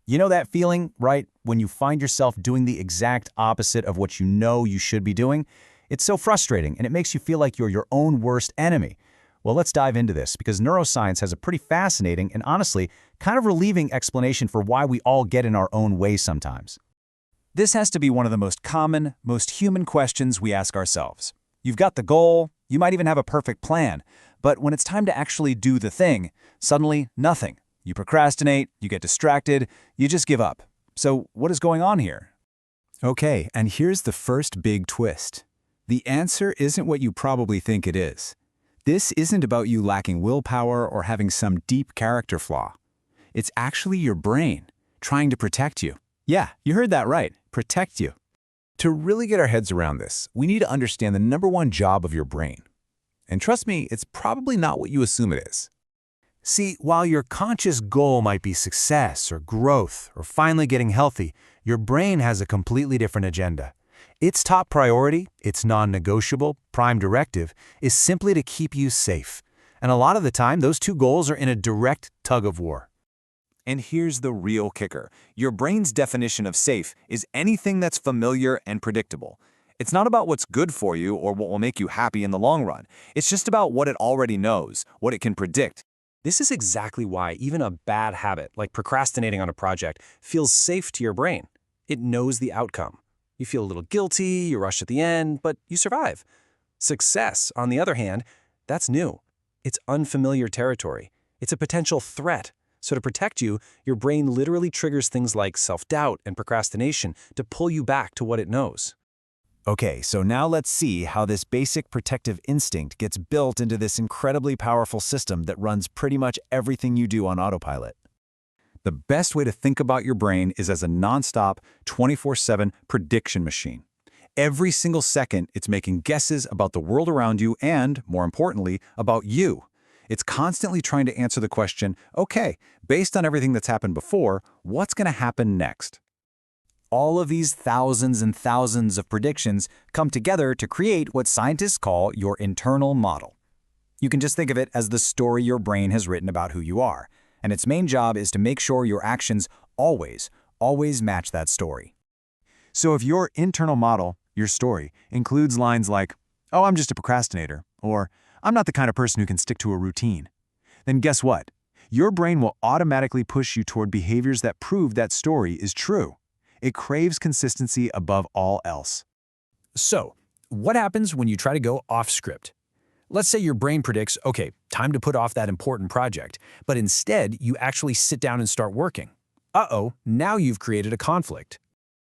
You know that feeling, right? When you find yourself doing the exact opposite of what you know you should be doing? It's so frustrating, and it makes you feel like you're your own worst enemy. Well, let's dive into this, because neuroscience has a pretty fascinating and honestly, kind of relieving explanation for why we all get in our own way sometimes. This has to be one of the most common, most human questions we ask ourselves. You've got the goal, you might even have a perfect plan, but when it's time to actually do the thing, suddenly nothing. You procrastinate, you get distracted, you just give up. So what is going on here? Okay, and here's the first big twist. The answer isn't what you probably think it is. This isn't about you lacking willpower or having some deep character flaw. It's actually your brain trying to protect you. Yeah, you heard that right, protect you. To really get our heads around this, we need to understand the number one job of your brain. And trust me, it's probably not what you assume it is. See, while your conscious goal might be success or growth or finally getting healthy, your brain has a completely different agenda. Its top priority, its non-negotiable, prime directive, is simply to keep you safe. And a lot of the time, those two goals are in a direct tug-of-war. And here's the real kicker. Your brain's definition of safe is anything that's familiar and predictable. It's not about what's good for you or what will make you happy in the long run. It's just about what it already knows, what it can predict. This is exactly why even a bad habit, like procrastinating on a project, feels safe to your brain. It knows the outcome. You feel a little guilty, you rush at the end, but you survive. Success, on the other hand, that's new. It's unfamiliar territory. It's a potential threat. So to protect you, your brain literally triggers things like self-doubt and procrastination to pull you back to what it knows. Okay, so now let's see how this basic protective instinct gets built into this incredibly powerful system that runs pretty much everything you do on autopilot. The best way to think about your brain is as a nonstop, 24/7 prediction machine. Every single second, it's making guesses about the world around you and, more importantly, about you. It's constantly trying to answer the question, okay, based on everything that's happened before, what's going to happen next? All of these thousands and thousands of predictions come together to create what scientists call your internal model. You can just think of it as the story your brain has written about who you are, and its main job is to make sure your actions always match that story. So if your internal model, your story, includes lines like, "Oh, I'm just a procrastinator," or "I'm not the kind of person who can stick to a routine," then guess what? Your brain will automatically push you toward behaviors that prove that story is true. It craves consistency above all else. So, what happens when you try to go off script? Let's say your brain predicts, okay, time to put off that important project, but instead you actually sit down and start working. Uh-oh, now you've created a conflict.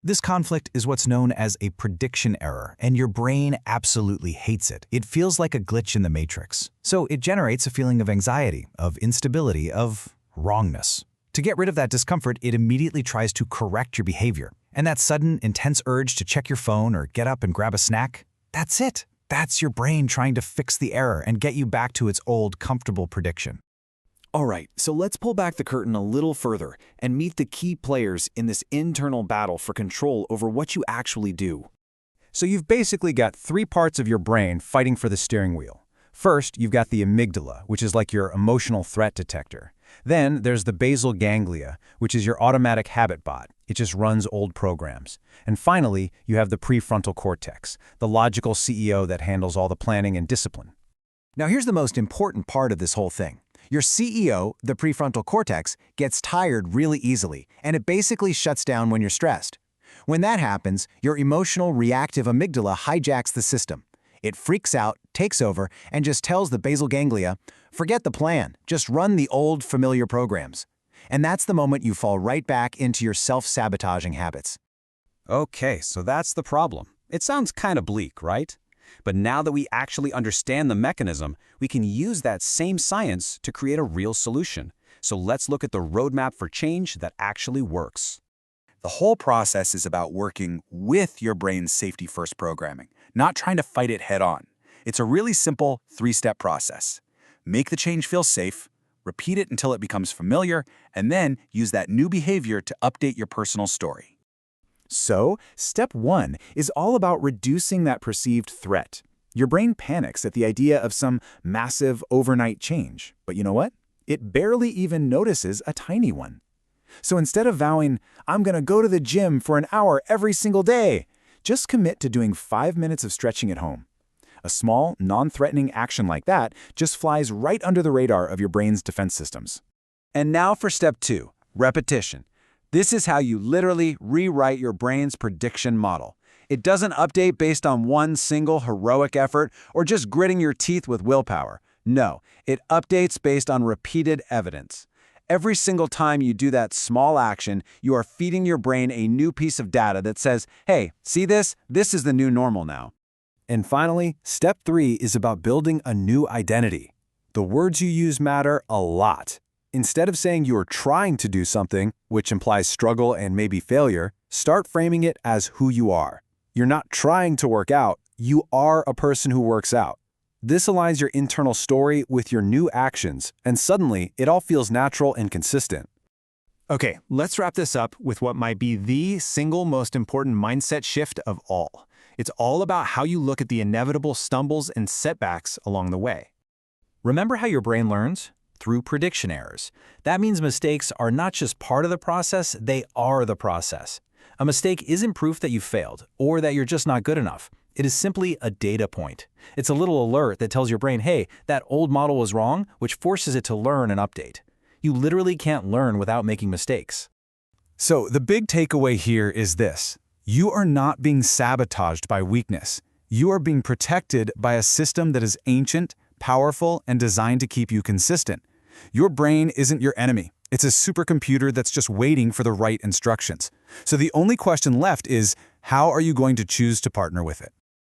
This conflict is what's known as a prediction error, and your brain absolutely hates it. It feels like a glitch in the matrix. So it generates a feeling of anxiety, of instability, of wrongness. To get rid of that discomfort, it immediately tries to correct your behavior. And that sudden, intense urge to check your phone or get up and grab a snack, that's it. That's your brain trying to fix the error and get you back to its old, comfortable prediction. All right, so let's pull back the curtain a little further and meet the key players in this internal battle for control over what you actually do. So you've basically got three parts of your brain fighting for the steering wheel. First, you've got the amygdala, which is like your emotional threat detector. Then there's the basal ganglia, which is your automatic habit bot. It just runs old programs. And finally, you have the prefrontal cortex, the logical CEO that handles all the planning and discipline. Now here's the most important part of this whole thing. Your CEO, the prefrontal cortex, gets tired really easily, and it basically shuts down when you're stressed. When that happens, your emotional reactive amygdala hijacks the system. It freaks out, takes over, and just tells the basal ganglia, forget the plan, just run the old familiar programs. And that's the moment you fall right back into your self-sabotaging habits. Okay, so that's the problem. It sounds kind of bleak, right? But now that we actually understand the mechanism, we can use that same science to create a real solution. So let's look at the roadmap for change that actually works. The whole process is about working with your brain's safety-first programming, not trying to fight it head-on. It's a really simple three-step process. Make the change feel safe, repeat it until it becomes familiar, and then use that new behavior to update your personal story. So, step 1 is all about reducing that perceived threat. Your brain panics at the idea of some massive overnight change. But you know what? It barely even notices a tiny one. So instead of vowing, I'm going to go to the gym for an hour every single day, just commit to doing 5 minutes of stretching at home. A small, non-threatening action like that just flies right under the radar of your brain's defense systems. And now for step 2, repetition. This is how you literally rewrite your brain's prediction model. It doesn't update based on one single heroic effort or just gritting your teeth with willpower. No, it updates based on repeated evidence. Every single time you do that small action, you are feeding your brain a new piece of data that says, hey, see this? This is the new normal now. And finally, step 3 is about building a new identity. The words you use matter a lot. Instead of saying you're trying to do something, which implies struggle and maybe failure, start framing it as who you are. You're not trying to work out, you are a person who works out. This aligns your internal story with your new actions, and suddenly it all feels natural and consistent. Okay, let's wrap this up with what might be the single most important mindset shift of all. It's all about how you look at the inevitable stumbles and setbacks along the way. Remember how your brain learns? Through prediction errors. That means mistakes are not just part of the process, they are the process. A mistake isn't proof that you failed or that you're just not good enough. It is simply a data point. It's a little alert that tells your brain, hey, that old model was wrong, which forces it to learn and update. You literally can't learn without making mistakes. So the big takeaway here is this. You are not being sabotaged by weakness. You are being protected by a system that is ancient, powerful, and designed to keep you consistent. Your brain isn't your enemy. It's a supercomputer that's just waiting for the right instructions. So the only question left is, how are you going to choose to partner with it?